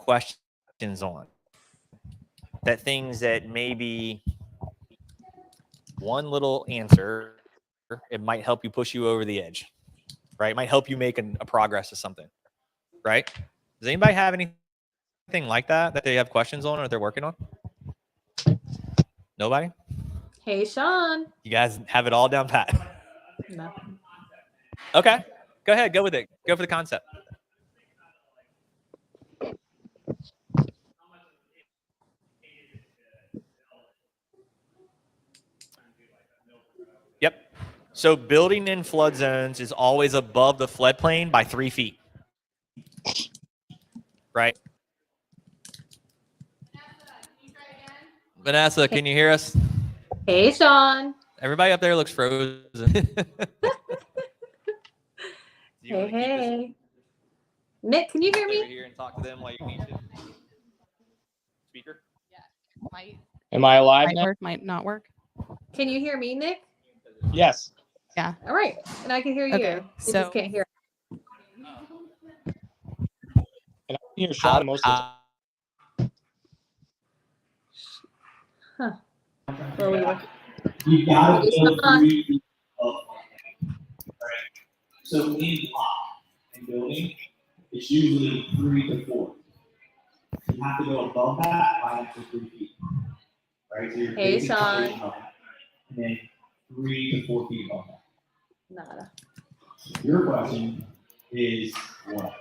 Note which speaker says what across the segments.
Speaker 1: questions on. That things that maybe one little answer, it might help you push you over the edge, right? It might help you make a progress to something, right? Does anybody have anything like that they have questions on or that they're working on? Nobody?
Speaker 2: Hey, Sean.
Speaker 1: You guys have it all down pat.
Speaker 2: No.
Speaker 1: Okay. Go ahead. Go with it. Go for the concept. Yep. So building in flood zones is always above the floodplain by 3 feet. Right? Vanessa, can you hear us?
Speaker 2: Hey, Sean.
Speaker 1: Everybody up there looks frozen.
Speaker 2: Hey. Nick, can you hear me?
Speaker 1: Over here and talk to them while you need to. Speaker?
Speaker 3: Yeah.
Speaker 4: Am I alive
Speaker 3: Might
Speaker 4: now?
Speaker 3: work, might not work.
Speaker 2: Can you hear me, Nick?
Speaker 4: Yes.
Speaker 3: Yeah.
Speaker 2: All right. And I can hear you.
Speaker 3: Okay,
Speaker 2: You
Speaker 3: so-
Speaker 2: just can't hear.
Speaker 4: And I can hear Sean most of the time.
Speaker 2: Well, we were.
Speaker 5: You gotta
Speaker 2: Hey,
Speaker 5: build
Speaker 2: Sean.
Speaker 5: 3 feet of right? So in block and building, it's usually 3 to 4. You have to go above that by up to 3 feet. Right? So you're
Speaker 2: Hey,
Speaker 5: basic
Speaker 2: Sean.
Speaker 5: foundation of that, and then 3 to 4 feet above that.
Speaker 2: Nada.
Speaker 5: Your question is what?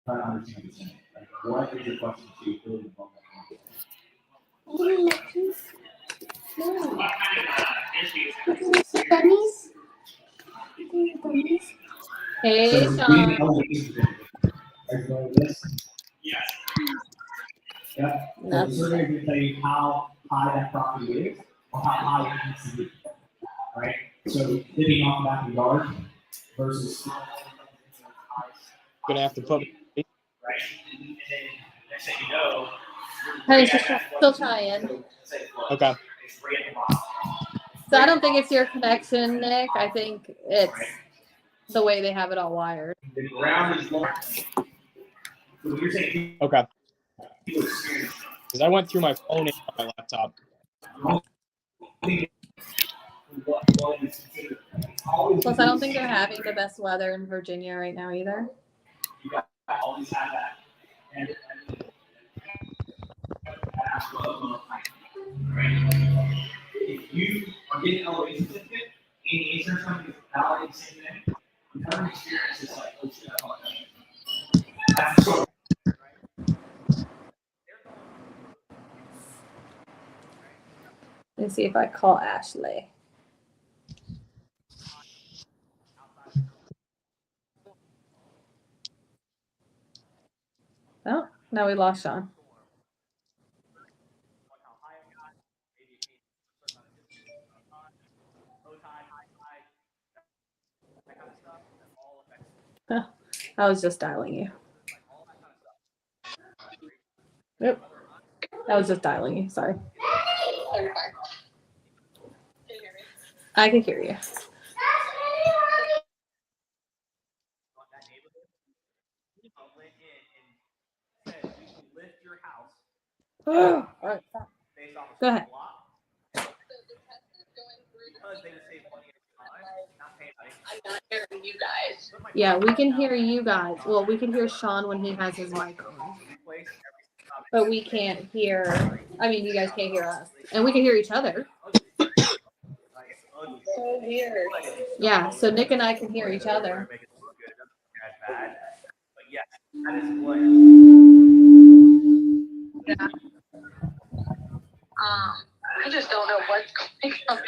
Speaker 5: Try to understand what you're saying. Like, what is your question to building above that?
Speaker 2: Hey,
Speaker 5: So
Speaker 2: Sean.
Speaker 5: elevation. Are you going with this? Yes. Yeah. So the
Speaker 2: That's-
Speaker 5: survey is going to tell you how high that property is or how high it needs to be. Right? So living off the back of the yard versus.
Speaker 4: Gonna have to put
Speaker 5: Right? And then next thing you know,
Speaker 2: Honey, she's still trying.
Speaker 4: okay.
Speaker 2: So I don't think it's your connection, Nick. I think it's the way they have it all wired.
Speaker 5: The ground is lower. So you're saying
Speaker 4: Okay.
Speaker 5: people experience.
Speaker 4: Because I went through my phone and my laptop.
Speaker 2: Plus, I don't think they're having the best weather in Virginia right now either.
Speaker 5: You got always have that. And if you are getting an elevation certificate and the insurance company is validating the same thing, the current experience is like, oh shit, I thought that. That's so.
Speaker 2: Let's see if I call Ashley. Oh, now we lost Sean. I was just dialing you. Yep. I was just dialing you. Sorry. I can hear you. All right. Go ahead.
Speaker 6: I'm not hearing you guys.
Speaker 2: Yeah, we can hear you guys. Well, we can hear Sean when he has his mic on. But we can't hear, I mean, you guys can't hear us. And we can hear each other.
Speaker 6: So weird.
Speaker 2: Yeah, so Nick and I can hear each other.
Speaker 6: Yeah. I just don't know what's going on.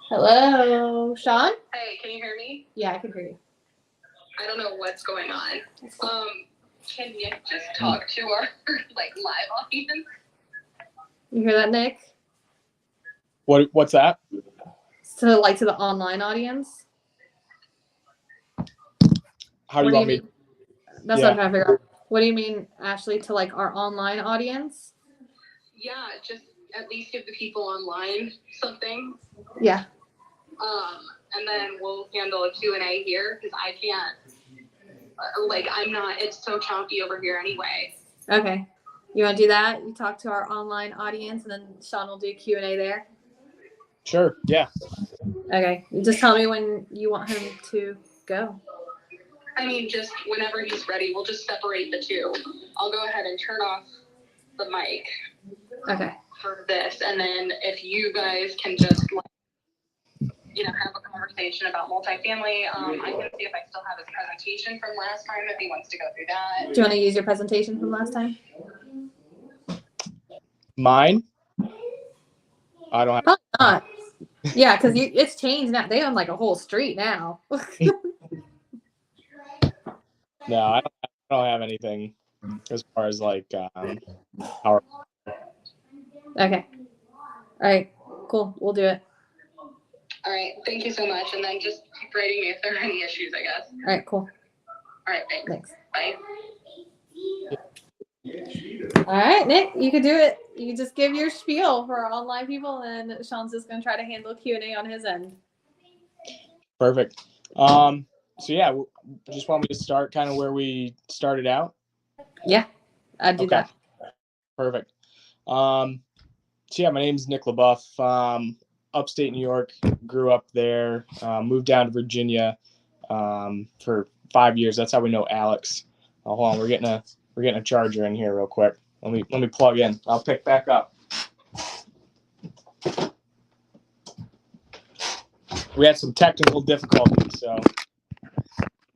Speaker 2: Hello, Sean?
Speaker 6: Hey, can you hear me?
Speaker 2: Yeah, I can hear you.
Speaker 6: I don't know what's going on. Can you just talk to our like live audience?
Speaker 2: You hear that, Nick?
Speaker 4: What's that?
Speaker 2: So, like, to the online audience?
Speaker 4: How do you want me?
Speaker 2: That's what I'm trying to figure out. What do you mean, Ashley, to like our online audience?
Speaker 6: Yeah, just at least give the people online something. like I'm not. It's so choppy over here anyway.
Speaker 2: Okay. You want to do that? You talk to our online audience, and then Sean will do Q&A there.
Speaker 4: Sure. Yeah.
Speaker 2: Okay. You just tell me when you want him to go.
Speaker 6: I mean, just whenever he's ready, we'll just separate the two. I'll go ahead and turn off the mic
Speaker 2: Okay.
Speaker 6: for this, and then if you guys can just, like, you know, have a conversation about multifamily. I can see if I still have his presentation from last time if he wants to go through that.
Speaker 2: Do you want to use your presentation from last time?
Speaker 4: Mine? I don't have.
Speaker 2: Probably not. Yeah, because it's changed now. They own like a whole street now.
Speaker 4: No, I don't have anything as far as like our.
Speaker 2: Okay. All right. Cool. We'll do it.
Speaker 6: All right, thank you so much, and then just keep writing me if there are any issues, I guess.
Speaker 2: All right. Cool.
Speaker 6: All right, thanks.
Speaker 2: Thanks.
Speaker 6: Bye.
Speaker 2: All right, Nick, you could do it. You can just give your spiel for our online people, and Sean's just gonna try to handle Q&A on his end.
Speaker 4: Perfect. So yeah, just want me to start kind of where we started out.
Speaker 2: Yeah, I'd do
Speaker 4: Okay.
Speaker 2: that.
Speaker 4: Perfect. So yeah, my name's Nick LaBeouf. Upstate New York, grew up there, moved down to Virginia for 5 years. That's how we know Alex. Hold on, we're getting a charger in here real quick. Let me plug in. I'll pick back up. We had some technical difficulties, so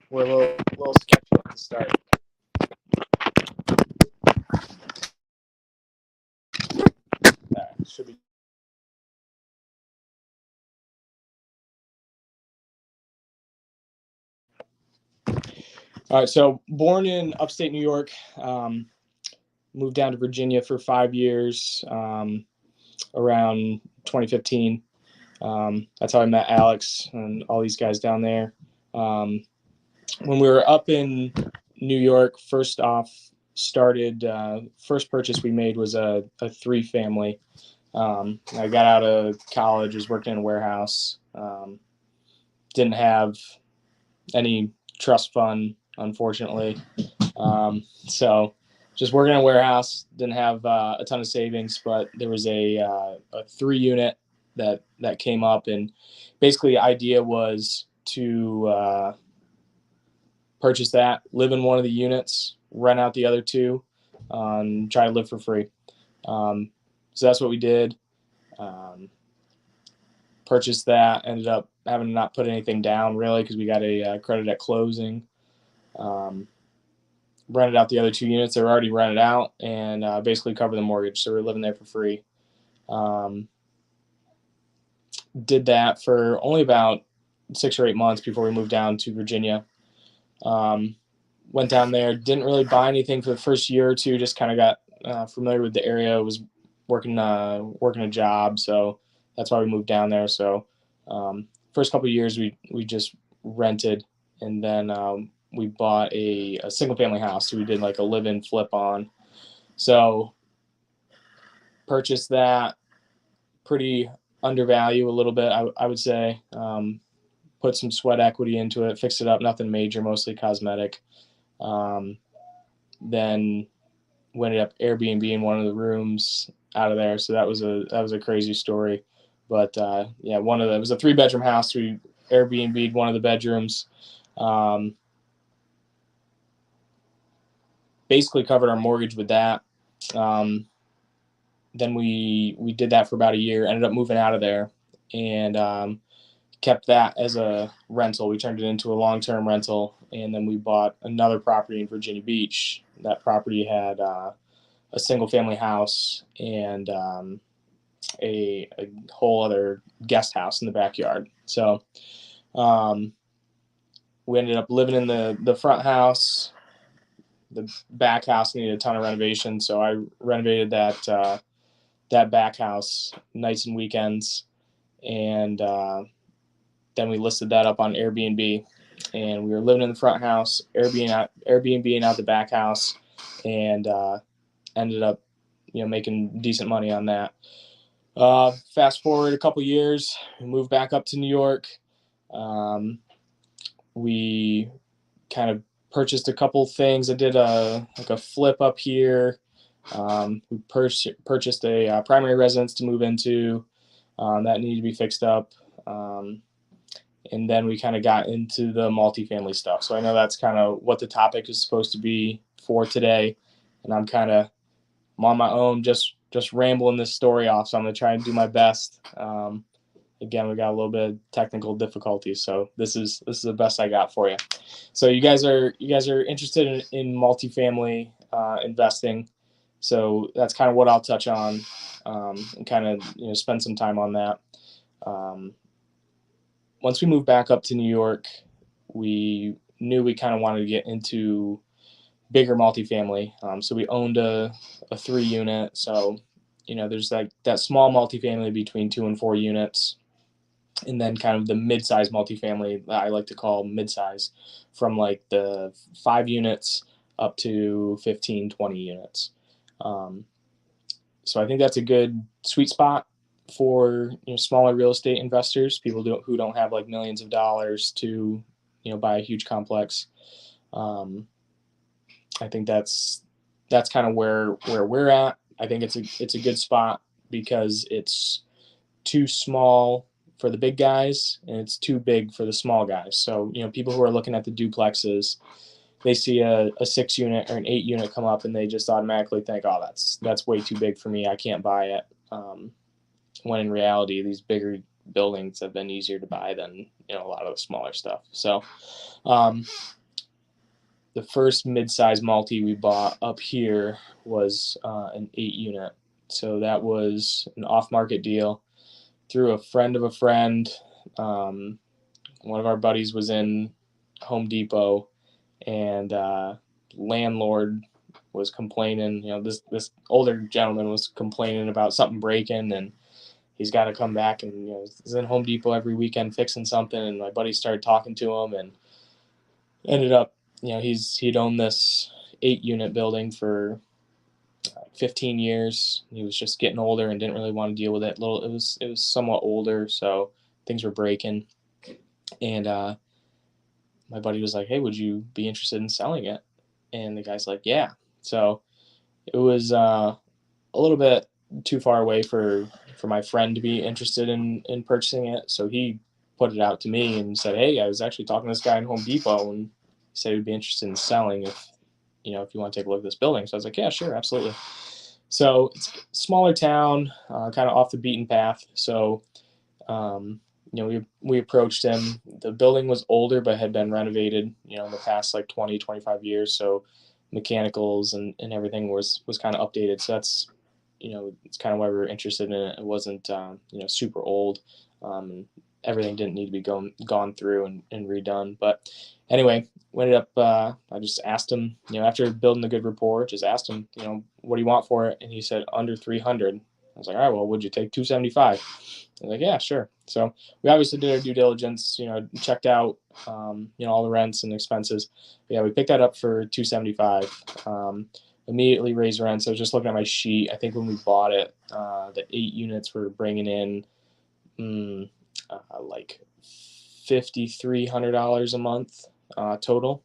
Speaker 4: we're a little sketchy at the start. All right, should be. All right, so born in upstate New York, moved down to Virginia for 5 years, around 2015. That's how I met Alex and all these guys down there. When we were up in New York, first purchase we made was a 3-family. I got out of college, was working in a warehouse, didn't have any trust fund, unfortunately. So just working in a warehouse, didn't have a ton of savings, but there was a 3-unit that came up, and basically the idea was to purchase that, live in one of the units, rent out the other 2, try to live for free. So that's what we did. Purchased that, ended up having to not put anything down really because we got a credit at closing. Rented out the other 2 units. They were already rented out, and basically covered the mortgage. So we were living there for free. Did that for only about 6 or 8 months before we moved down to Virginia. Went down there, didn't really buy anything for the first year or 2, just kind of got familiar with the area, was working a job, so that's why we moved down there. So first couple of years we just rented, and then we bought a single family house, so we did like a live-in flip on. So purchased that pretty undervalued a little bit, I would say. Put some sweat equity into it, fixed it up, nothing major, mostly cosmetic. Then we ended up Airbnb-ing one of the rooms out of there. So that was a crazy story. But yeah, it was a 3-bedroom house. We Airbnb'd one of the bedrooms. Basically covered our mortgage with that. Then we did that for about a year, ended up moving out of there, and kept that as a rental. We turned it into a long-term rental, and then we bought another property in Virginia Beach. That property had a single-family house and a whole other guest house in the backyard. So we ended up living in the front house. The back house needed a ton of renovation, so I renovated that back house nights and weekends, and then we listed that up on Airbnb, and we were living in the front house, Airbnb out the back house, and ended up making decent money on that. Fast forward a couple years, we moved back up to New York. We kind of purchased a couple things. I did a flip up here. We purchased a primary residence to move into that needed to be fixed up. And then we kind of got into the multifamily stuff. So I know that's kind of what the topic is supposed to be for today. And I'm on my own, just rambling this story off. So I'm going to try and do my best. Again, we got a little bit of technical difficulties, so this is the best I got for you. So you guys are interested in multifamily investing. So that's kind of what I'll touch on, and kind of spend some time on that. Once we moved back up to New York, we knew we kind of wanted to get into bigger multifamily. So we owned a 3-unit. So there's like that small multifamily between 2 and 4 units. And then kind of the mid-size multifamily that I like to call mid-size, from like the 5 units up to 15, 20 units. So I think that's a good sweet spot for smaller real estate investors, people who don't have like millions of dollars to buy a huge complex. I think that's kind of where we're at. I think it's a good spot because it's too small for the big guys and it's too big for the small guys. So people who are looking at the duplexes, they see a 6-unit or an 8-unit come up and they just automatically think, oh, that's way too big for me, I can't buy it. When in reality, these bigger buildings have been easier to buy than a lot of the smaller stuff. So the first mid-size multi we bought up here was an 8-unit. So that was an off-market deal through a friend of a friend. One of our buddies was in Home Depot, and landlord was complaining. This older gentleman was complaining about something breaking, and he's got to come back, and he's in Home Depot every weekend fixing something. And my buddy started talking to him, and ended up, he'd owned this 8-unit building for 15 years. He was just getting older and didn't really want to deal with it. It was somewhat older, so things were breaking. And my buddy was like, "Hey, would you be interested in selling it?" And the guy's like, "Yeah." So it was a little bit too far away for my friend to be interested in purchasing it. So he put it out to me and said, "Hey, I was actually talking to this guy in Home Depot, and he said he'd be interested in selling if you want to take a look at this building." So I was like, "Yeah, sure, absolutely." So it's a smaller town, kind of off the beaten path. So, we approached him. The building was older, but had been renovated, in the past like 20, 25 years. So mechanicals and everything was kind of updated. So that's, it's kind of why we were interested in it. It wasn't, super old. Everything didn't need to be gone through and redone. But anyway, we ended up, I just asked him, after building a good rapport, just asked him, what do you want for it? And he said under 300. I was like, all right, well, would you take 275? I was like, yeah, sure. So we obviously did our due diligence, checked out, all the rents and expenses. But yeah, we picked that up for 275. Immediately raised rents. I was just looking at my sheet. I think when we bought it, the 8 units were bringing in like $5,300 a month total.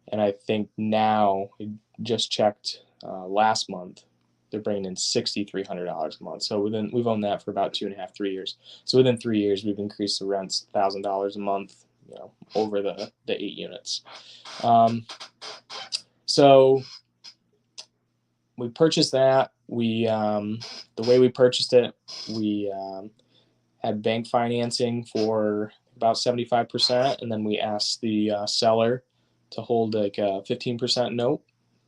Speaker 4: And I think now, we just checked last month, they're bringing in $6,300 a month. So we've owned that for about 2.5, 3 years. So within 3 years, we've increased the rents $1,000 a month, over the 8 units. So we purchased that. We the way we purchased it, we had bank financing for about 75%, and then we asked the seller to hold like a 15% note.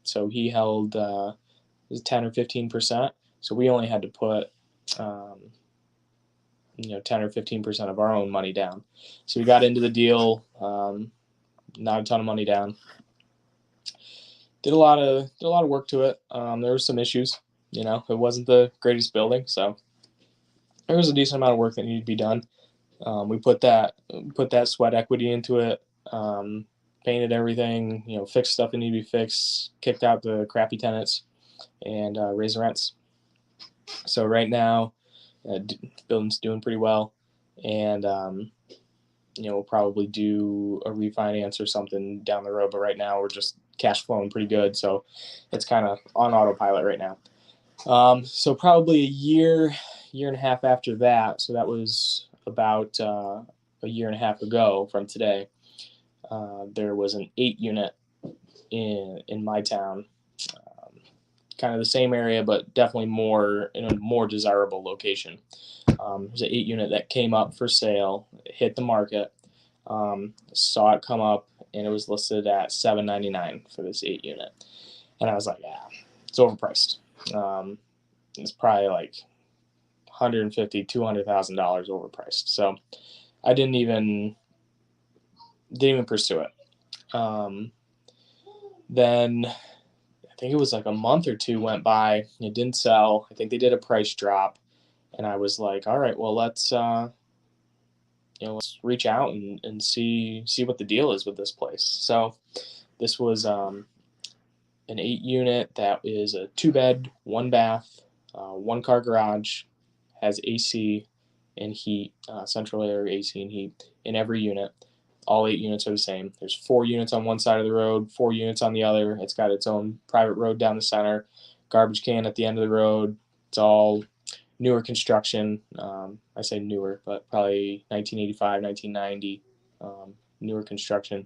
Speaker 4: So he held 10 or 15%. So we only had to put 10 or 15% of our own money down. So we got into the deal, not a ton of money down. Did a lot of work to it. There were some issues. It wasn't the greatest building, so there was a decent amount of work that needed to be done. We put that sweat equity into it, painted everything, fixed stuff that needed to be fixed, kicked out the crappy tenants, and raised the rents. So right now, the building's doing pretty well, and we'll probably do a refinance or something down the road, but right now we're just cash flowing pretty good, so it's kind of on autopilot right now. So probably a year and a half after that, so that was about a year and a half ago from today, there was an 8-unit in my town, kind of the same area, but definitely more in a more desirable location. There's an 8-unit that came up for sale, hit the market, saw it come up, and it was listed at $799 for this 8-unit, and I was like, yeah, it's overpriced. It's probably like $150,000, $200,000 overpriced. So I didn't even pursue it. Then I think it was like a month or two went by. It didn't sell. I think they did a price drop, and I was like, all right, well, let's reach out and see what the deal is with this place. So this was an 8-unit that is a 2-bed, 1-bath, 1-car garage, has AC and heat, central air AC and heat in every unit. All 8 units are the same. There's 4 units on one side of the road, 4 units on the other. It's got its own private road down the center, garbage can at the end of the road. It's all newer construction. I say newer, but probably 1985, 1990, newer construction.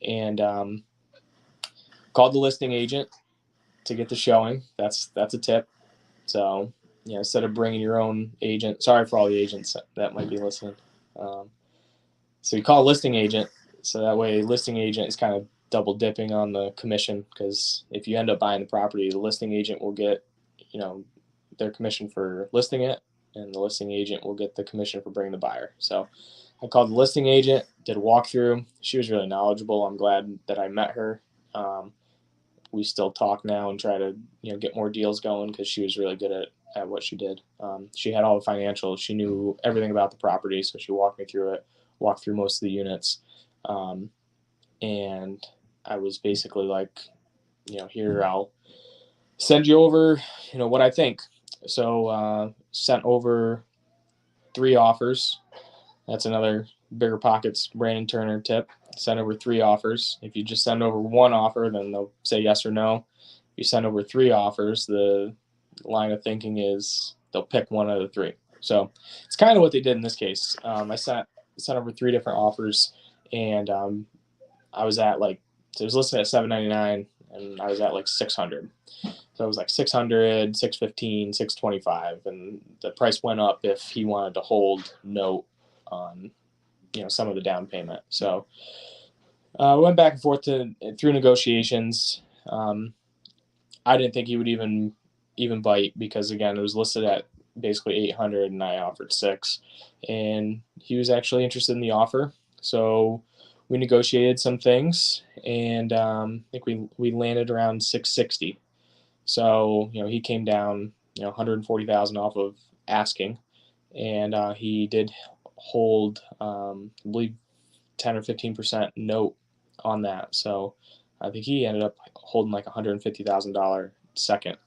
Speaker 4: And called the listing agent to get the showing. That's a tip. So, instead of bringing your own agent, sorry for all the agents that might be listening. So you call a listing agent, so that way listing agent is kind of double dipping on the commission, because if you end up buying the property, the listing agent will get, their commission for listing it, and the listing agent will get the commission for bringing the buyer. So I called the listing agent, did a walkthrough. She was really knowledgeable. I'm glad that I met her. We still talk now and try to get more deals going, because she was really good at what she did. She had all the financials. She knew everything about the property, so she walked me through it, walked through most of the units. And I was basically like, here, I'll send you over, what I think. So sent over 3 offers. That's another Bigger Pockets Brandon Turner tip. Send over 3 offers. If you just send over 1 offer, then they'll say yes or no. If you send over 3 offers, the line of thinking is they'll pick one out of the 3. So it's kind of what they did in this case. I sent over 3 different offers, and I was at it was listed at $799, and I was at like 600. So it was like 600, 615, 625, and the price went up if he wanted to hold note on some of the down payment. So we went back and forth through negotiations. I didn't think he would even bite, because again, it was listed at basically 800 and I offered 6, and he was actually interested in the offer. So we negotiated some things, and I think we landed around 660. So he came down 140,000 off of asking, and he did hold I believe 10 or 15% note on that. So I think he ended up holding like $150,000 second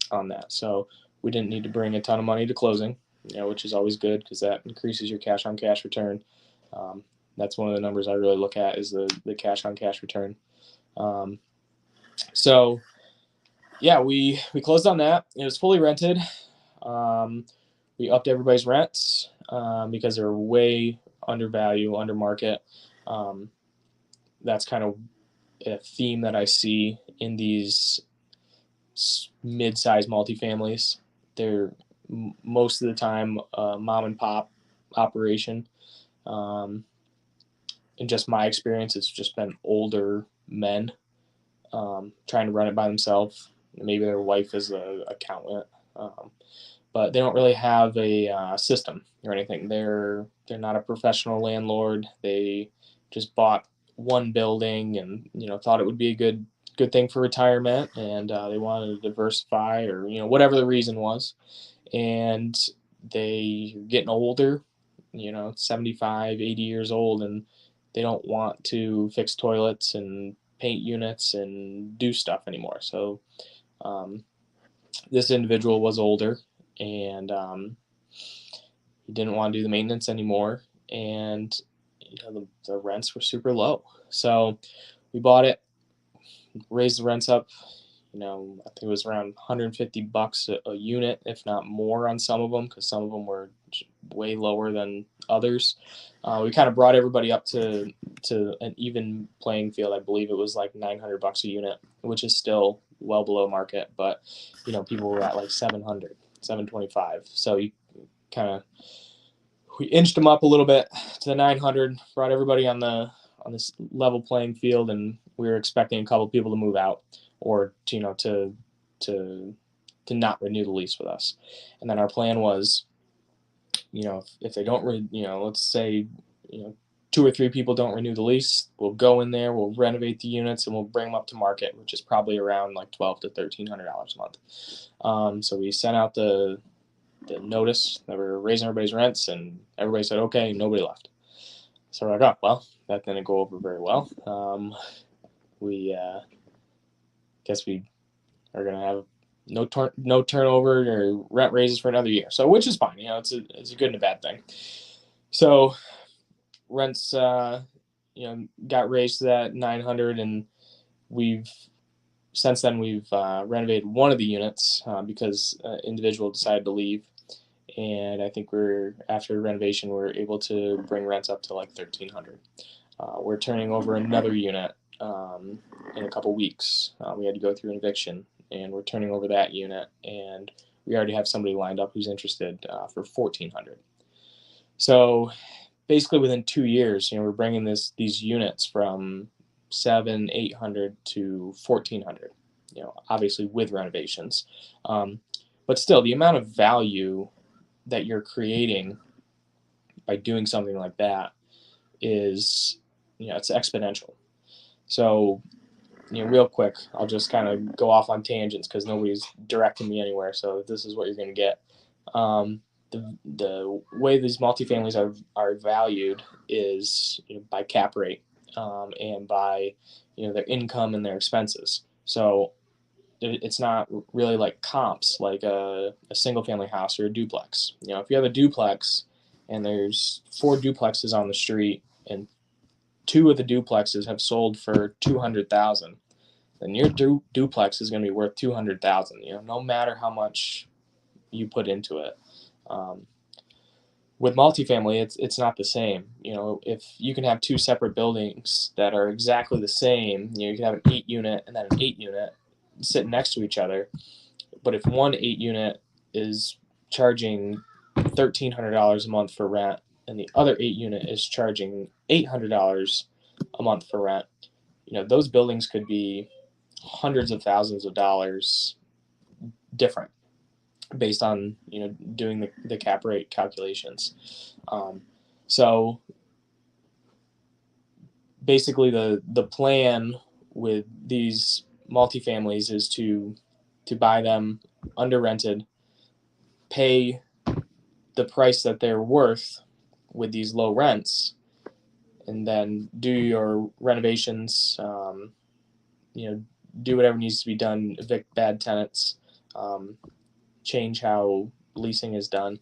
Speaker 4: on that. So we didn't need to bring a ton of money to closing, which is always good, because that increases your cash on cash return. That's one of the numbers I really look at, is the cash on cash return. So yeah, we closed on that. It was fully rented. We upped everybody's rents because they were way undervalued, under market. That's kind of a theme that I see in these mid-sized multifamilies. They're most of the time mom and pop operation. In just my experience, it's just been older men trying to run it by themselves. Maybe their wife is an accountant, but they don't really have a system or anything. They're not a professional landlord. They just bought one building and thought it would be a good thing for retirement, and they wanted to diversify, or whatever the reason was. And they getting older, 75, 80 years old, and they don't want to fix toilets and paint units and do stuff anymore. So this individual was older, and he didn't want to do the maintenance anymore, and the rents were super low. So we bought it, raised the rents up. I think it was around $150 a unit, if not more, on some of them, because some of them were way lower than others. We kind of brought everybody up to an even playing field. I believe it was like $900 a unit, which is still well below market, but people were at like 700, 725. So we inched them up a little bit to the 900, brought everybody on this level playing field, and we were expecting a couple people to move out or to not renew the lease with us. And then our plan was, if they don't, let's say, 2 or 3 people don't renew the lease, we'll go in there, we'll renovate the units, and we'll bring them up to market, which is probably around like $1,200 to $1,300 a month. So we sent out the notice that we're raising everybody's rents, and everybody said okay. Nobody left. So we're like, oh well, that didn't go over very well. We guess we are gonna have no turnover or rent raises for another year. So which is fine. It's a good and a bad thing. So rents got raised to that 900, and since then we've renovated one of the units because an individual decided to leave, and I think after renovation we're able to bring rents up to like $1,300. We're turning over another unit in a couple weeks. We had to go through an eviction, and we're turning over that unit, and we already have somebody lined up who's interested for $1,400. So basically within 2 years, we're bringing these units from $700-800 to $1,400. Obviously with renovations, but still the amount of value that you're creating by doing something like that is, it's exponential. So, real quick, I'll just kind of go off on tangents because nobody's directing me anywhere. So this is what you're going to get. The way these multifamilies are valued is by cap rate and by their income and their expenses. So it's not really like comps, like a single family house or a duplex. If you have a duplex and there's 4 duplexes on the street and 2 of the duplexes have sold for $200,000, then your duplex is going to be worth $200,000. No matter how much you put into it. With multifamily, it's not the same. If you can have 2 separate buildings that are exactly the same, you can have an 8 unit and then an 8 unit sitting next to each other. But if one 8 unit is charging $1,300 a month for rent, and the other 8 unit is charging $800 a month for rent, those buildings could be hundreds of thousands of dollars different based on doing the cap rate calculations. So basically the plan with these multifamilies is to buy them under rented, pay the price that they're worth with these low rents, and then do your renovations, do whatever needs to be done, evict bad tenants, change how leasing is done,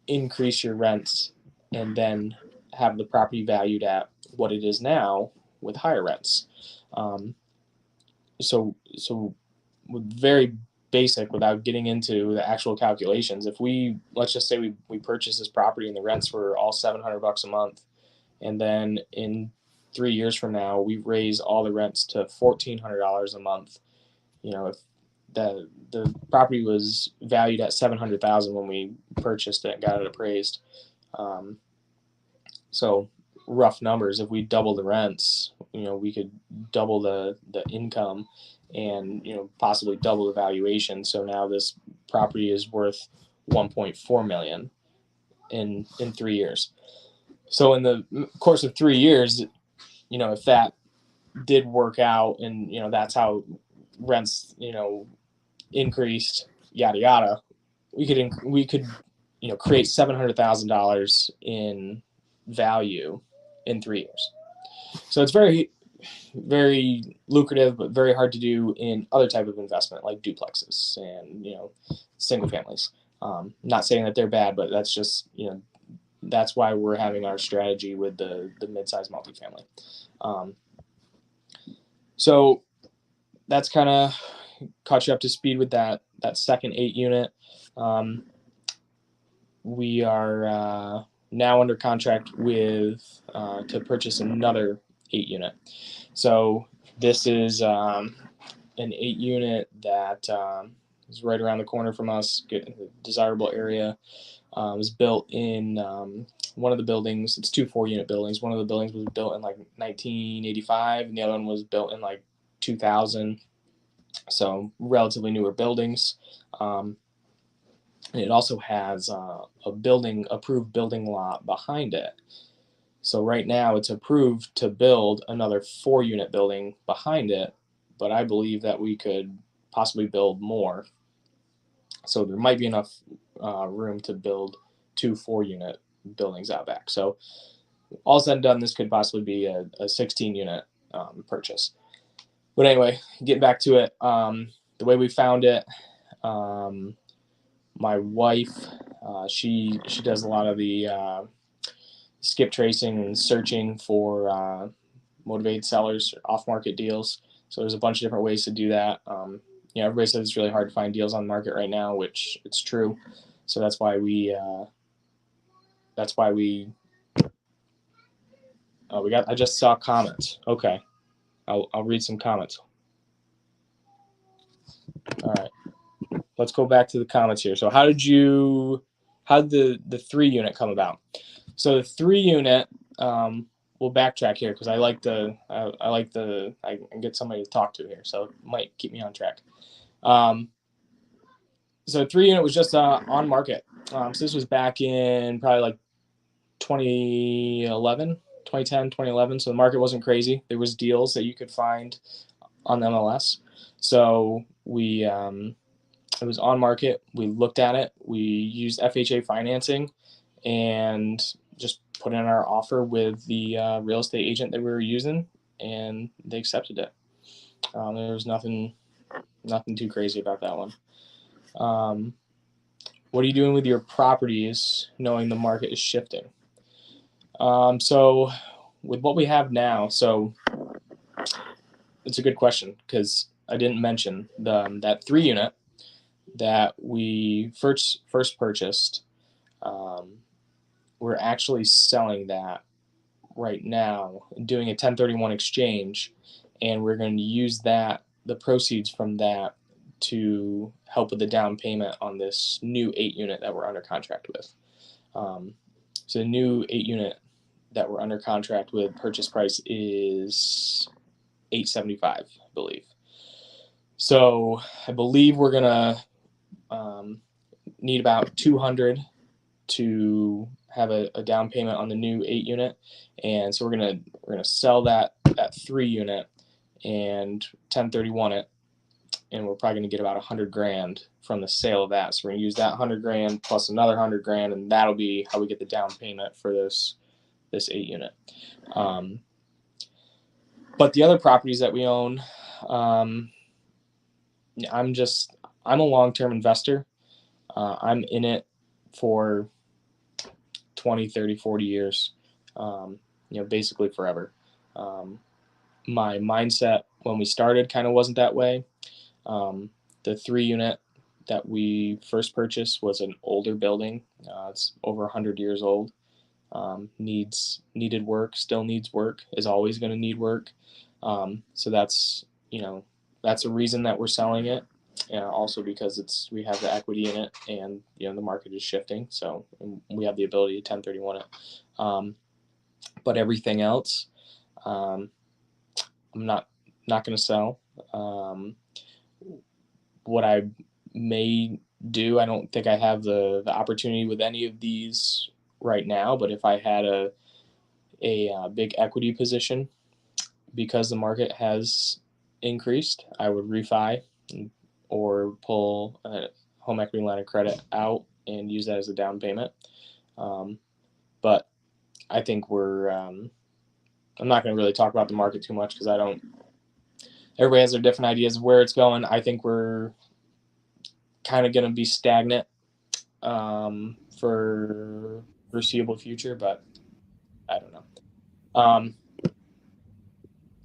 Speaker 4: increase your rents, and then have the property valued at what it is now with higher rents. So with very basic, without getting into the actual calculations, if let's just say we purchased this property and the rents were all $700 a month, and then in 3 years from now we raise all the rents to $1,400 a month. If the property was valued at $700,000 when we purchased it and got it appraised, so rough numbers, if we double the rents, we could double the income and possibly double the valuation. So now this property is worth $1.4 million in 3 years. So in the course of 3 years, if that did work out and that's how rents increased, yada yada, we could create $700,000 in value in 3 years. So it's very, very lucrative, but very hard to do in other type of investment like duplexes and single families. Not saying that they're bad, but that's just that's why we're having our strategy with the mid-size multifamily. So that's kind of caught you up to speed with that second 8 unit. We are now under contract with to purchase another 8 unit. So this is an 8 unit that is right around the corner from us, good, desirable area. It was built in one of the buildings. It's 2 4-unit buildings. One of the buildings was built in like 1985, and the other one was built in like 2000. So relatively newer buildings. And it also has a approved building lot behind it. So right now it's approved to build another 4-unit building behind it, but I believe that we could possibly build more. So there might be enough room to build 2 4-unit buildings out back. So all said and done, this could possibly be a 16-unit purchase. But anyway, getting back to it, the way we found it, my wife, she does a lot of the skip tracing and searching for motivated sellers, off-market deals. So there's a bunch of different ways to do that. Everybody says it's really hard to find deals on the market right now, which it's true. So that's why we I just saw comments. Okay, I'll read some comments. All right, let's go back to the comments here. So how did the 3-unit come about? So the 3-unit, we'll backtrack here because I can get somebody to talk to here, so it might keep me on track. So 3-unit was just on market. So this was back in probably like 2010, 2011. So the market wasn't crazy. There was deals that you could find on the MLS. So it was on market. We looked at it. We used FHA financing and just put in our offer with the real estate agent that we were using, and they accepted it. There was nothing too crazy about that one. What are you doing with your properties knowing the market is shifting? So with what we have now, so it's a good question because I didn't mention that 3-unit that we first purchased. We're actually selling that right now, doing a 1031 exchange, and we're going to use the proceeds from that to help with the down payment on this new 8-unit that we're under contract with. So the new 8-unit that we're under contract with, purchase price is $875, I believe. So I believe we're gonna need about $200 to have a down payment on the new 8-unit, and so we're gonna sell that 3-unit and 1031 it, and we're probably gonna get about $100,000 from the sale of that. So we're gonna use that $100,000 plus another $100,000, and that'll be how we get the down payment for this 8-unit. But the other properties that we own, I'm a long-term investor. I'm in it for 20, 30, 40 years, basically forever. My mindset when we started kind of wasn't that way. The 3-unit that we first purchased was an older building. It's over 100 years old. Needed work, still needs work, is always going to need work. So that's a reason that we're selling it. Also because we have the equity in it, and the market is shifting, so we have the ability to 1031 it. But everything else, I'm not going to sell. What I may do, I don't think I have the opportunity with any of these right now, but if I had a big equity position because the market has increased, I would refi or pull a home equity line of credit out and use that as a down payment. But I think I'm not going to really talk about the market too much because everybody has their different ideas of where it's going. I think we're kind of going to be stagnant for foreseeable future, but I don't know.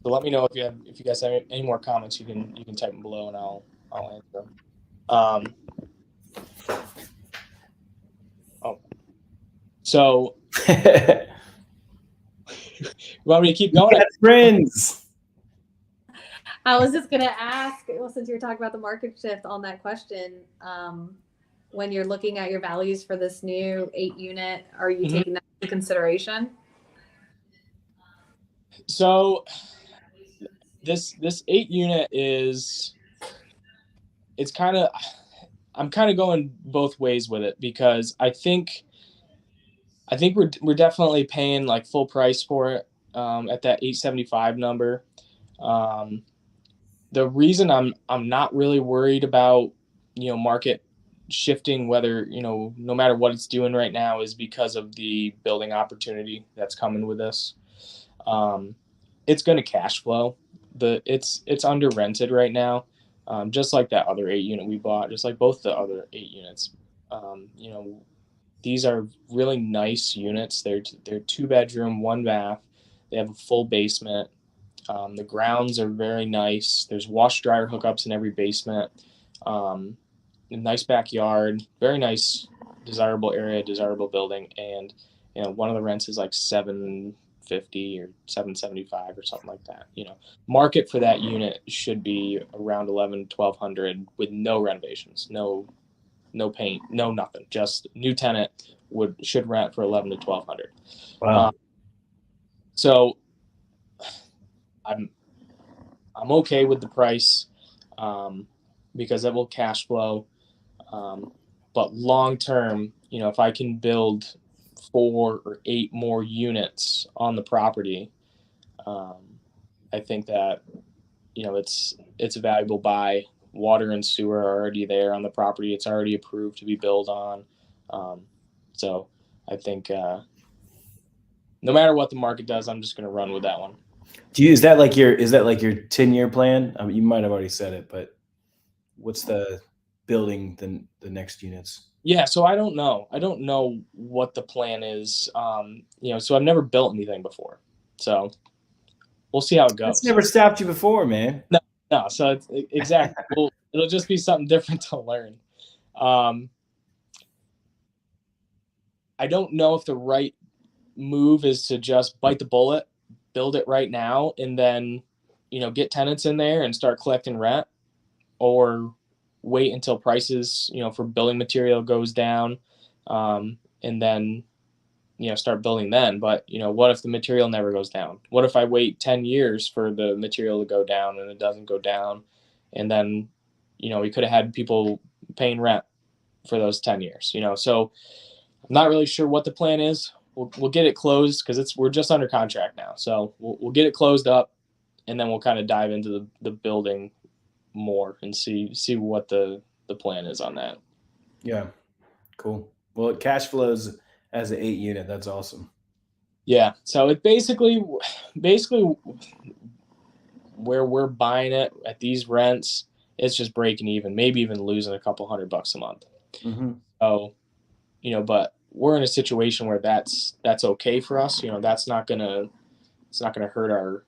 Speaker 4: So let me know if you guys have any more comments. You can type them below and I'll answer them. So you want me to keep going?
Speaker 3: Got friends.
Speaker 2: I was just gonna ask, well, since you were talking about the market shift on that question, when you're looking at your values for this new 8-unit, are you
Speaker 4: Mhm.
Speaker 2: taking that into consideration?
Speaker 4: So this 8-unit is, it's kind of, I'm kind of going both ways with it, because I think we're definitely paying like full price for it at that 875 number. The reason I'm not really worried about, market shifting, whether, no matter what it's doing right now, is because of the building opportunity that's coming with this. It's going to cash flow. It's under rented right now, just like that other 8-unit we bought, just like both the other 8 units. These are really nice units. They're 2-bedroom, 1-bath. They have a full basement. The grounds are very nice. There's wash dryer hookups in every basement. A nice backyard, very nice, desirable area, desirable building, and one of the rents is like $750 or $775 or something like that. Market for that unit should be around $1,100-1,200 with no renovations, no paint, no nothing, just new tenant should rent for $1,100-1,200.
Speaker 3: Wow.
Speaker 4: So I'm okay with the price, because it will cash flow. But long term, if I can build 4 or 8 more units on the property, I think that it's a valuable buy. Water and sewer are already there on the property. It's already approved to be built on. So I think no matter what the market does, I'm just going to run with that one.
Speaker 3: Is that like your 10-year plan? You might have already said it, but what's the building the next units?
Speaker 4: Yeah, so I don't know. I don't know what the plan is. So I've never built anything before. So we'll see how it goes.
Speaker 3: That's never stopped you before, man.
Speaker 4: No, so it's, exactly. Well, it'll just be something different to learn. I don't know if the right move is to just bite the bullet, build it right now, and then, get tenants in there and start collecting rent, or wait until prices, for building material goes down, and then, start building then. But, what if the material never goes down? What if I wait 10 years for the material to go down and it doesn't go down? And then, we could have had people paying rent for those 10 years, so I'm not really sure what the plan is. We'll get it closed, because we're just under contract now. So we'll get it closed up, and then we'll kind of dive into the building more and see what the plan is on that.
Speaker 3: Yeah, cool. Well, it cash flows as an 8-unit. That's awesome.
Speaker 4: Yeah. So it basically where we're buying it at these rents, it's just breaking even, maybe even losing a couple $100 a month.
Speaker 3: Mm-hmm.
Speaker 4: So, but we're in a situation where that's okay for us. It's not gonna hurt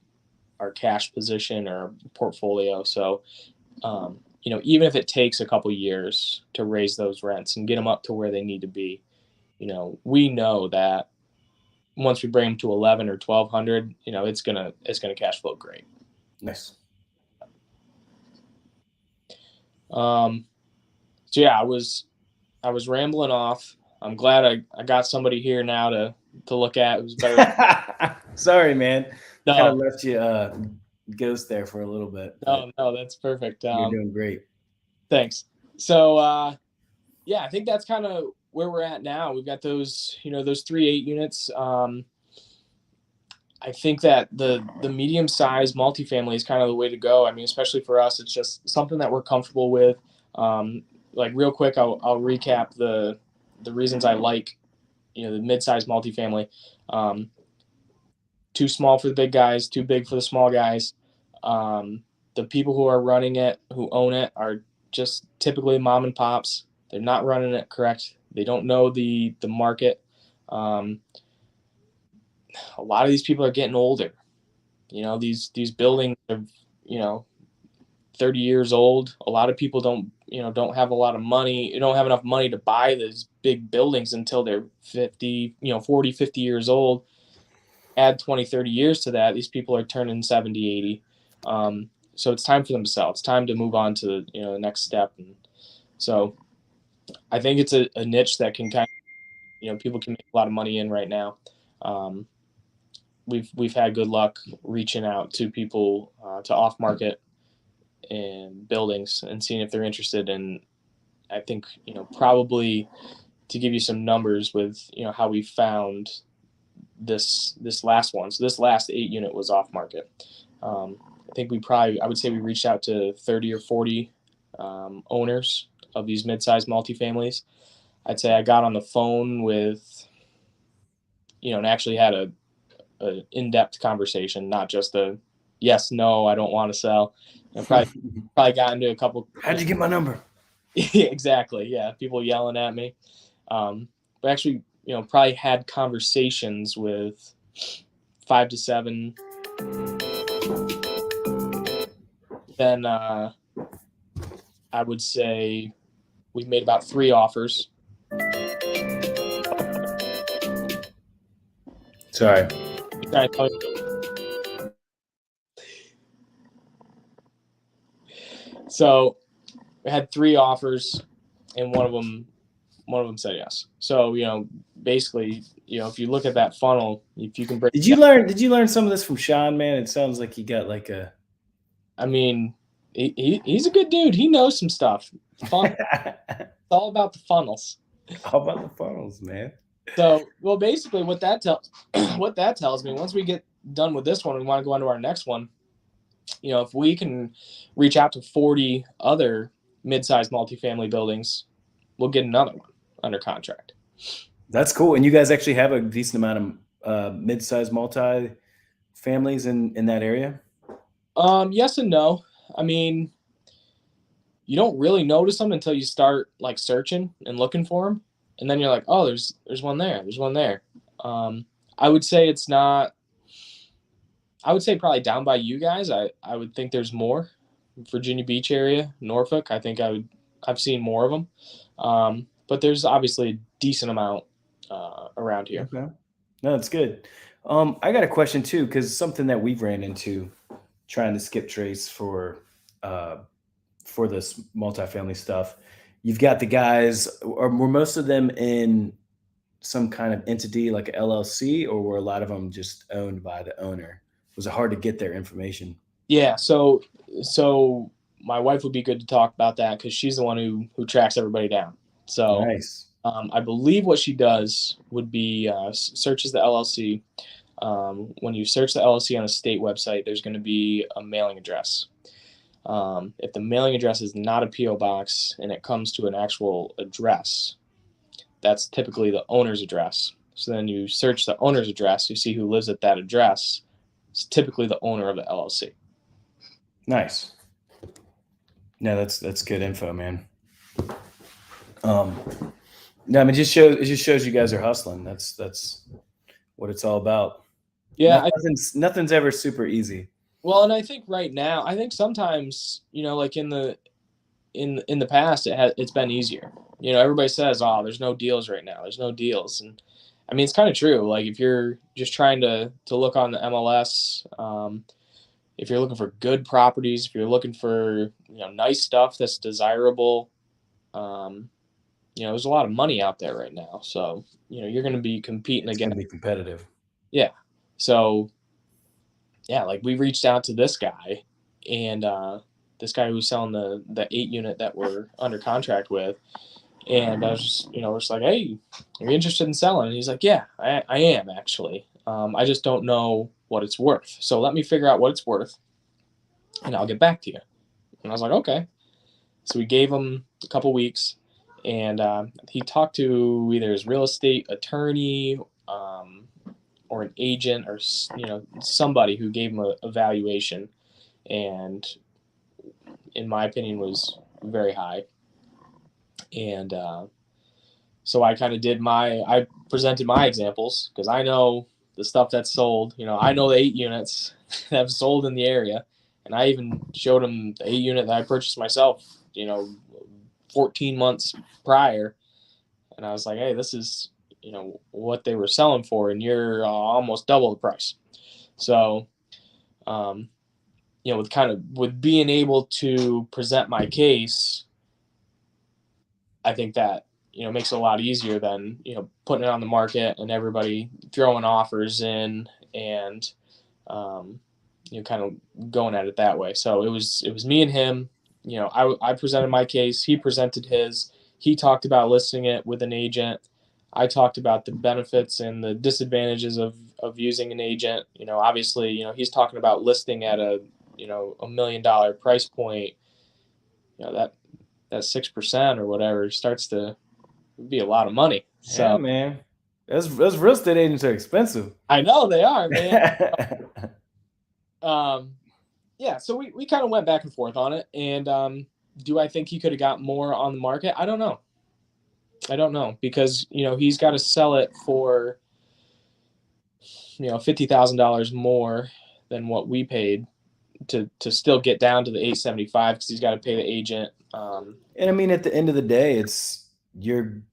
Speaker 4: our cash position or portfolio. So, even if it takes a couple years to raise those rents and get them up to where they need to be, we know that once we bring them to 11 or 1,200, it's gonna cash flow great.
Speaker 3: Nice.
Speaker 4: So yeah, I was rambling off. I'm glad I got somebody here now to look at. It was better.
Speaker 3: Sorry, man.
Speaker 4: No.
Speaker 3: Kind of left you ghost there for a little bit.
Speaker 4: No, that's perfect.
Speaker 3: You're doing great.
Speaker 4: Thanks. So yeah, I think that's kind of where we're at now. We've got those 3 8-units. I think that the medium-sized multifamily is kind of the way to go. I mean, especially for us, it's just something that we're comfortable with. Like real quick, I'll recap the reasons I like, the mid-sized multifamily. Too small for the big guys, too big for the small guys. The people who are running it, who own it, are just typically mom and pops. They're not running it correct. They don't know the market. A lot of these people are getting older. These buildings are, 30 years old. A lot of people don't have a lot of money. You don't have enough money to buy these big buildings until they're 50, 40, 50 years old. Add 20, 30 years to that, these people are turning 70, 80. So it's time for them to sell. It's time to move on to, the next step. And so I think it's a niche that can kind of, people can make a lot of money in right now. We've had good luck reaching out to people to off market and buildings and seeing if they're interested. And I think, probably to give you some numbers with, how we found this last one. So this last 8 unit was off market. I think I would say we reached out to 30 or 40 owners of these mid-sized multifamilies. I'd say I got on the phone with, and actually had a in-depth conversation, not just a yes, no, I don't want to sell. I probably got into a couple.
Speaker 3: How'd you get my number?
Speaker 4: Exactly. Yeah. People yelling at me. But actually, probably had conversations with 5 to 7. Then I would say we've made about 3 offers.
Speaker 3: Sorry.
Speaker 4: So we had 3 offers, and one of them said yes. So basically, if you look at that funnel, if you can break.
Speaker 3: Did you learn some of this from Sean, man? It sounds like you got like a.
Speaker 4: I mean, he's a good dude. He knows some stuff. It's all about the funnels.
Speaker 3: How about the funnels, man?
Speaker 4: So, well, basically, what that tells me, once we get done with this one, we want to go on to our next one. If we can reach out to 40 other mid-sized multifamily buildings, we'll get another one under contract.
Speaker 3: That's cool. And you guys actually have a decent amount of mid-sized multi-families in that area?
Speaker 4: Yes and no. I mean, you don't really notice them until you start like searching and looking for them. And then you're like, oh, there's one there. There's one there. I would say it's not. I would say probably down by you guys. I would think there's more. Virginia Beach area, Norfolk. I think I've seen more of them. But there's obviously a decent amount around here.
Speaker 3: Okay. No, that's good. I got a question too, because something that we've ran into trying to skip trace for this multifamily stuff. You've got the guys, or were most of them in some kind of entity like an LLC, or were a lot of them just owned by the owner? Was it hard to get their information?
Speaker 4: Yeah. So my wife would be good to talk about that because she's the one who tracks everybody down. So
Speaker 3: nice.
Speaker 4: I believe what she does would be searches the LLC. When you search the LLC on a state website, there's going to be a mailing address. If the mailing address is not a PO box and it comes to an actual address, that's typically the owner's address. So then you search the owner's address, you see who lives at that address. It's typically the owner of the LLC.
Speaker 3: Nice. No, that's good info, man. No, I mean, it just shows you guys are hustling. That's what it's all about.
Speaker 4: Yeah,
Speaker 3: nothing's ever super easy.
Speaker 4: Well, and I think right now, sometimes, like in the past, it's been easier. Everybody says, "Oh, there's no deals right now. There's no deals," and I mean, it's kind of true. Like if you're just trying to look on the MLS, if you're looking for good properties, if you're looking for nice stuff that's desirable, there's a lot of money out there right now. So you're going to be competing against.
Speaker 3: Be competitive.
Speaker 4: Yeah. So. Yeah, like we reached out to this guy, and this guy who's selling the 8 unit that we're under contract with, and I was just, we're just like, hey, are you interested in selling? And he's like, yeah, I am actually. I just don't know what it's worth. So let me figure out what it's worth, and I'll get back to you. And I was like, okay. So we gave him a couple weeks, and he talked to either his real estate attorney, or an agent, or somebody who gave him a valuation, and in my opinion was very high. And So I kind of I presented my examples because I know the stuff that's sold. I know the 8 units that have sold in the area, and I even showed them the 8 unit that I purchased myself. 14 months prior, and I was like, hey, this is what they were selling for, and you're almost double the price. So, with being able to present my case, I think that makes it a lot easier than putting it on the market and everybody throwing offers in and kind of going at it that way. So it was me and him. I presented my case, he presented his. He talked about listing it with an agent. I talked about the benefits and the disadvantages of using an agent. Obviously, he's talking about listing at a $1 million price point. That 6% or whatever starts to be a lot of money. So
Speaker 3: Yeah, man. Those real estate agents are expensive.
Speaker 4: I know they are, man. Yeah, so we kind of went back and forth on it. And do I think he could have got more on the market? I don't know because he's got to sell it for $50,000 more than what we paid to still get down to the 875 because he's got to pay the agent.
Speaker 3: And I mean, at the end of the day, it's your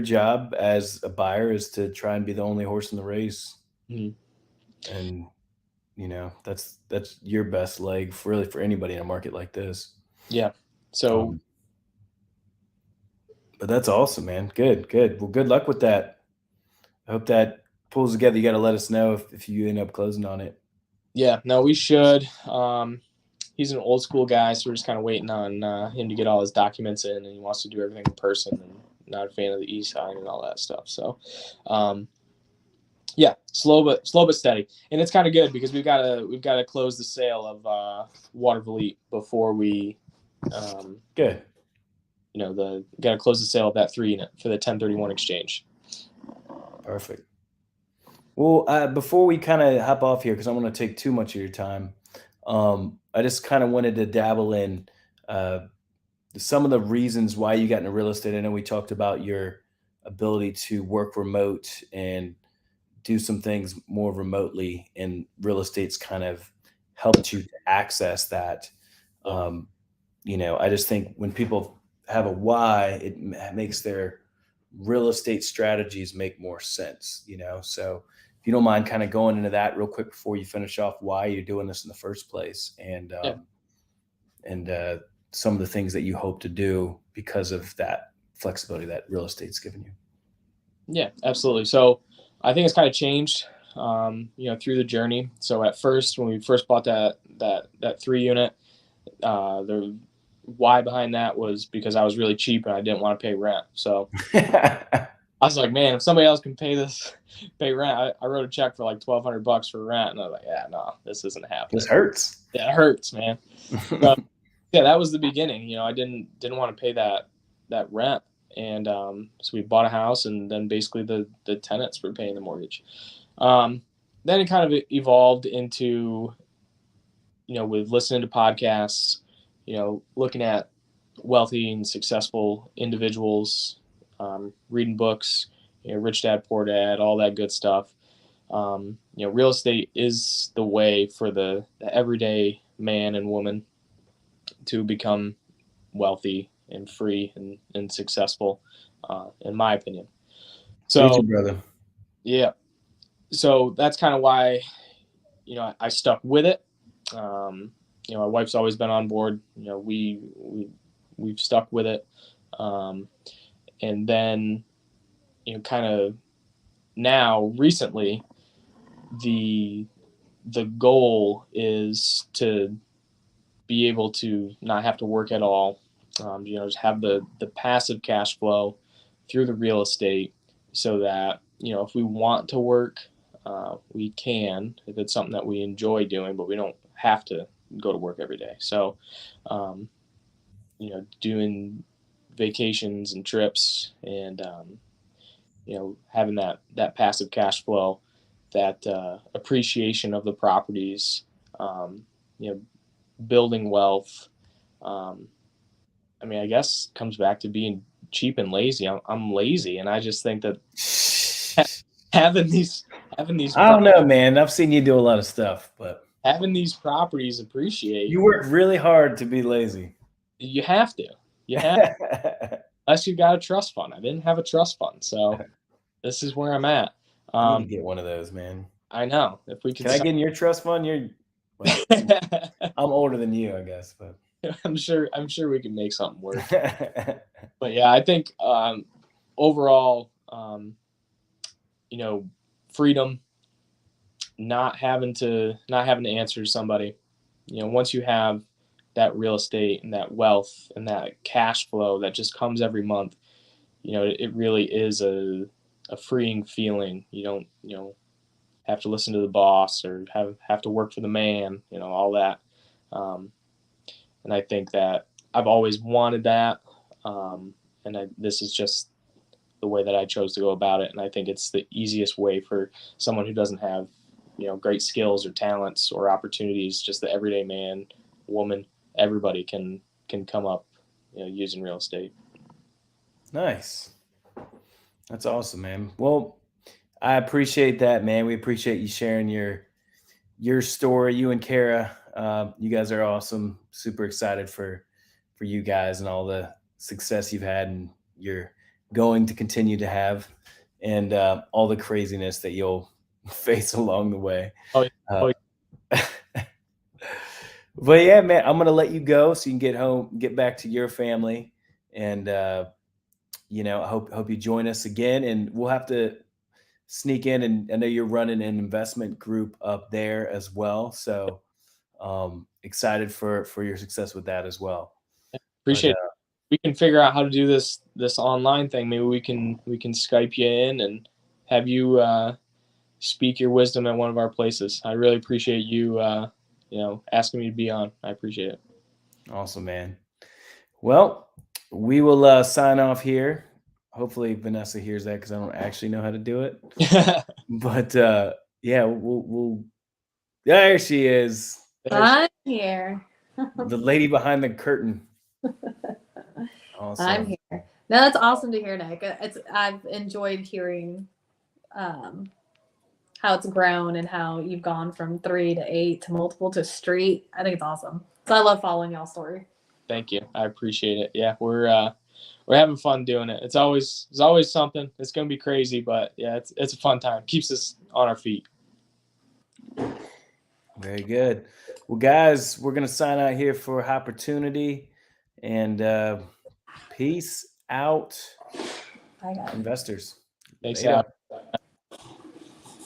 Speaker 3: job as a buyer is to try and be the only horse in the race.
Speaker 4: Mm-hmm.
Speaker 3: And that's your best leg for anybody in a market like this.
Speaker 4: Yeah. So
Speaker 3: but that's awesome, man. Good. Well, good luck with that. I hope that pulls together. You got to let us know if you end up closing on it.
Speaker 4: Yeah, no, we should. He's an old school guy, so we're just kind of waiting on him to get all his documents in, and he wants to do everything in person and not a fan of the e-sign and all that stuff. So, yeah, slow but steady, and it's kind of good because we've got to close the sale of Waterville Elite before we
Speaker 3: Good.
Speaker 4: Got to close the sale of that 3 unit for the 1031 exchange.
Speaker 3: Perfect. Well, before we kind of hop off here, because I don't want to take too much of your time, I just kind of wanted to dabble in some of the reasons why you got into real estate. I know we talked about your ability to work remote and do some things more remotely, and real estate's kind of helped you to access that. I just think when people have a why, it makes their real estate strategies make more sense, So if you don't mind kind of going into that real quick before you finish off why you're doing this in the first place, and some of the things that you hope to do because of that flexibility that real estate's given you.
Speaker 4: Yeah, absolutely. So I think it's kind of changed, through the journey. So at first, when we first bought that 3 unit, the why behind that was because I was really cheap and I didn't want to pay rent. So I was like, man, if somebody else can pay rent, I wrote a check for like $1,200 for rent, and I was like, yeah, no, this isn't happening.
Speaker 3: This hurts.
Speaker 4: Yeah, it hurts, man. So, yeah, that was the beginning. I didn't want to pay that rent, and so we bought a house, and then basically the tenants were paying the mortgage. Then it kind of evolved into, with listening to podcasts, looking at wealthy and successful individuals, reading books, Rich Dad, Poor Dad, all that good stuff. Real estate is the way for the everyday man and woman to become wealthy and free and successful, in my opinion. So,
Speaker 3: brother.
Speaker 4: Yeah. So that's kind of why, I stuck with it. My wife's always been on board. We've stuck with it. And then, kind of now recently, the goal is to be able to not have to work at all. Just have the passive cash flow through the real estate, so that, if we want to work, we can, if it's something that we enjoy doing, but we don't have to go to work every day. So, doing vacations and trips, and, having that passive cash flow, that appreciation of the properties, building wealth. I guess comes back to being cheap and lazy. I'm lazy, and I just think that having these
Speaker 3: I don't know, man. I've seen you do a lot of stuff, but
Speaker 4: having these properties appreciate.
Speaker 3: you work really hard to be lazy.
Speaker 4: You have to. You have unless you got a trust fund. I didn't have a trust fund, so this is where I'm at.
Speaker 3: I need to get one of those, man.
Speaker 4: I know. If we could,
Speaker 3: Can I get in your trust fund? Well, I'm older than you, I guess, but
Speaker 4: I'm sure we can make something work. But yeah, I think overall, freedom, not having to answer to somebody. Once you have that real estate and that wealth and that cash flow that just comes every month, it really is a freeing feeling. You don't, have to listen to the boss or have to work for the man, all that. And I think that I've always wanted that. This is just the way that I chose to go about it. And I think it's the easiest way for someone who doesn't have, great skills or talents or opportunities. Just the everyday man, woman, everybody can come up, using real estate.
Speaker 3: Nice. That's awesome, man. Well, I appreciate that, man. We appreciate you sharing your story, you and Kara. You guys are awesome. Super excited for you guys and all the success you've had and you're going to continue to have, and all the craziness that you'll face along the way. But yeah, man, I'm gonna let you go so you can get home, get back to your family, and I hope you join us again, and we'll have to sneak in. And I know you're running an investment group up there as well, so excited for your success with that as well.
Speaker 4: Appreciate it. We can figure out how to do this online thing. Maybe we can Skype you in and have you speak your wisdom at one of our places. I really appreciate you asking me to be on. I appreciate it.
Speaker 3: Awesome, man. Well, we will sign off here. Hopefully Vanessa hears that, because I don't actually know how to do it. But yeah, we'll there she is.
Speaker 2: I'm here.
Speaker 3: The lady behind the curtain. Awesome.
Speaker 2: I'm here. No, that's awesome to hear, Nick. I've enjoyed hearing how it's grown and how you've gone from 3 to 8 to multiple to street. I think it's awesome. So I love following y'all's story.
Speaker 4: Thank you. I appreciate it. Yeah, we're having fun doing it. It's always something. It's gonna be crazy, but yeah, it's a fun time. Keeps us on our feet.
Speaker 3: Very good. Well, guys, we're gonna sign out here for Opportunity, and peace out,
Speaker 2: Bye, guys.
Speaker 3: investors.
Speaker 4: Thanks,
Speaker 3: Later.
Speaker 4: Al.